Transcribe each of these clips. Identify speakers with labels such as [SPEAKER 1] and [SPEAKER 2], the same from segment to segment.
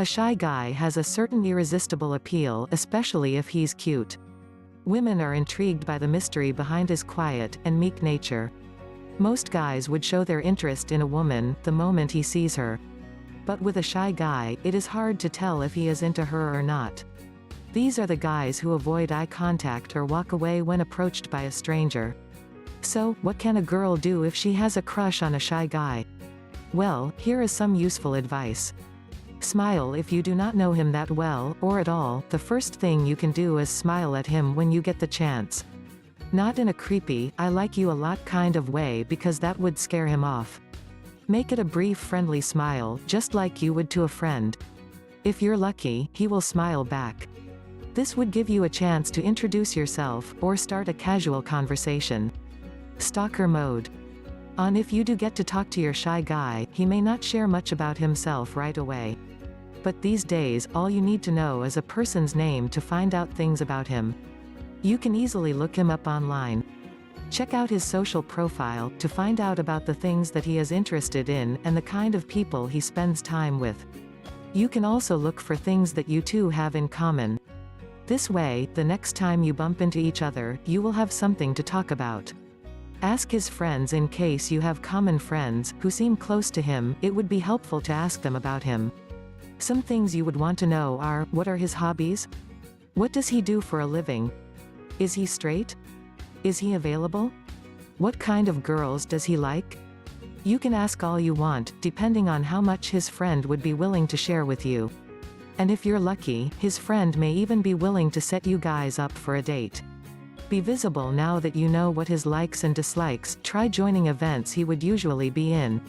[SPEAKER 1] A shy guy has a certain irresistible appeal, especially if he's cute. Women are intrigued by the mystery behind his quiet and meek nature. Most guys would show their interest in a woman the moment he sees her. But with a shy guy, it is hard to tell if he is into her or not. These are the guys who avoid eye contact or walk away when approached by a stranger. So, what can a girl do if she has a crush on a shy guy? Well, here is some useful advice. Smile if you do not know him that well, or at all. The first thing you can do is smile at him when you get the chance. Not in a creepy, I like you a lot kind of way, because that would scare him off. Make it a brief friendly smile, just like you would to a friend. If you're lucky, he will smile back. This would give you a chance to introduce yourself, or start a casual conversation. Stalker mode. On. If you do get to talk to your shy guy, he may not share much about himself right away. But these days, all you need to know is a person's name to find out things about him. You can easily look him up online. Check out his social profile, to find out about the things that he is interested in, and the kind of people he spends time with. You can also look for things that you two have in common. This way, the next time you bump into each other, you will have something to talk about. Ask his friends in case you have common friends, who seem close to him. It would be helpful to ask them about him. Some things you would want to know are, what are his hobbies? What does he do for a living? Is he straight? Is he available? What kind of girls does he like? You can ask all you want, depending on how much his friend would be willing to share with you. And if you're lucky, his friend may even be willing to set you guys up for a date. Be visible now that you know what his likes and dislikes. Try joining events he would usually be in.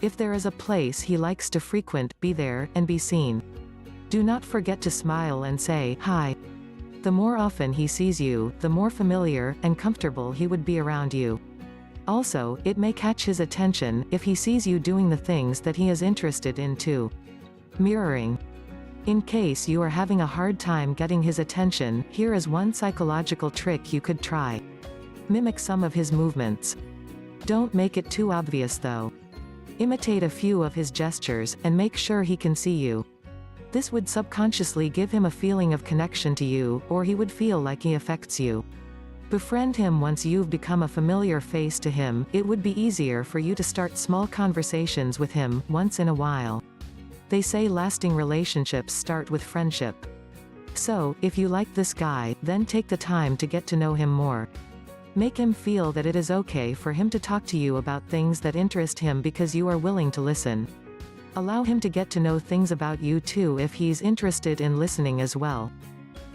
[SPEAKER 1] If there is a place he likes to frequent, be there, and be seen. Do not forget to smile and say, hi. The more often he sees you, the more familiar and comfortable he would be around you. Also, it may catch his attention, if he sees you doing the things that he is interested in too. Mirroring. In case you are having a hard time getting his attention, here is one psychological trick you could try. Mimic some of his movements. Don't make it too obvious though. Imitate a few of his gestures, and make sure he can see you. This would subconsciously give him a feeling of connection to you, or he would feel like he affects you. Befriend him. Once you've become a familiar face to him, it would be easier for you to start small conversations with him, once in a while. They say lasting relationships start with friendship. So, if you like this guy, then take the time to get to know him more. Make him feel that it is okay for him to talk to you about things that interest him because you are willing to listen. Allow him to get to know things about you too if he's interested in listening as well.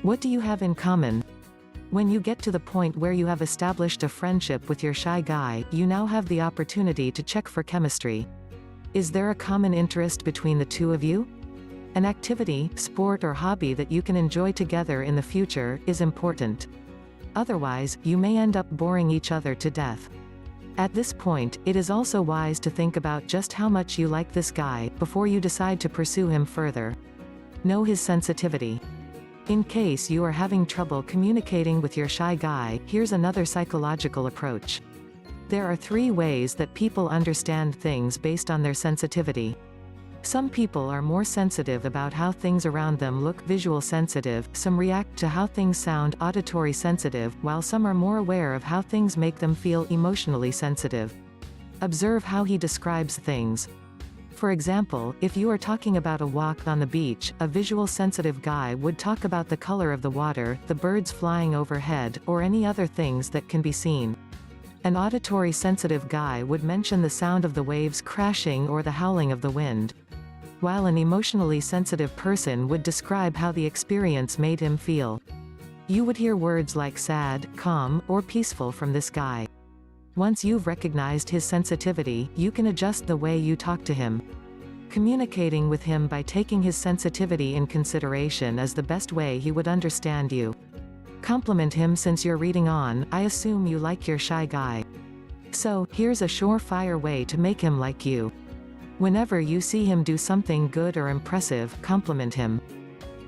[SPEAKER 1] What do you have in common? When you get to the point where you have established a friendship with your shy guy, you now have the opportunity to check for chemistry. Is there a common interest between the two of you? An activity, sport or hobby that you can enjoy together in the future, is important. Otherwise, you may end up boring each other to death. At this point, it is also wise to think about just how much you like this guy, before you decide to pursue him further. Know his sensitivity. In case you are having trouble communicating with your shy guy, here's another psychological approach. There are 3 ways that people understand things based on their sensitivity. Some people are more sensitive about how things around them look, visual sensitive, some react to how things sound, auditory sensitive, while some are more aware of how things make them feel, emotionally sensitive. Observe how he describes things. For example, if you are talking about a walk on the beach, a visual sensitive guy would talk about the color of the water, the birds flying overhead, or any other things that can be seen. An auditory sensitive guy would mention the sound of the waves crashing or the howling of the wind. While an emotionally sensitive person would describe how the experience made him feel. You would hear words like sad, calm, or peaceful from this guy. Once you've recognized his sensitivity, you can adjust the way you talk to him. Communicating with him by taking his sensitivity in consideration is the best way he would understand you. Compliment him. Since you're reading on, I assume you like your shy guy. So, here's a surefire way to make him like you. Whenever you see him do something good or impressive, compliment him.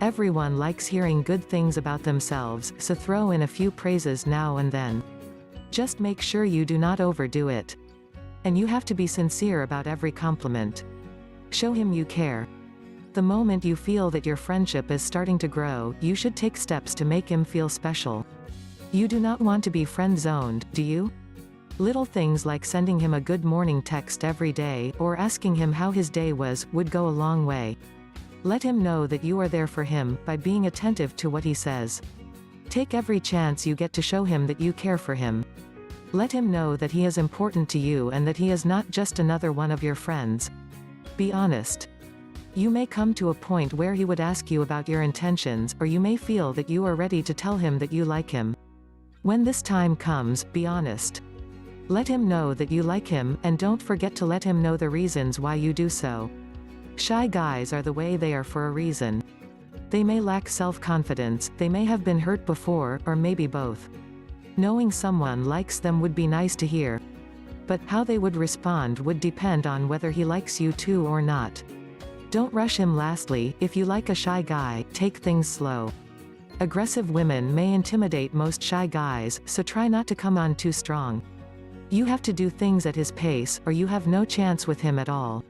[SPEAKER 1] Everyone likes hearing good things about themselves, so throw in a few praises now and then. Just make sure you do not overdo it. And you have to be sincere about every compliment. Show him you care. The moment you feel that your friendship is starting to grow, you should take steps to make him feel special. You do not want to be friend-zoned, do you? Little things like sending him a good morning text every day, or asking him how his day was, would go a long way. Let him know that you are there for him, by being attentive to what he says. Take every chance you get to show him that you care for him. Let him know that he is important to you and that he is not just another one of your friends. Be honest. You may come to a point where he would ask you about your intentions, or you may feel that you are ready to tell him that you like him. When this time comes, be honest. Let him know that you like him, and don't forget to let him know the reasons why you do so. Shy guys are the way they are for a reason. They may lack self-confidence, they may have been hurt before, or maybe both. Knowing someone likes them would be nice to hear. But how they would respond would depend on whether he likes you too or not. Don't rush him. Lastly, if you like a shy guy, take things slow. Aggressive women may intimidate most shy guys, so try not to come on too strong. You have to do things at his pace, or you have no chance with him at all.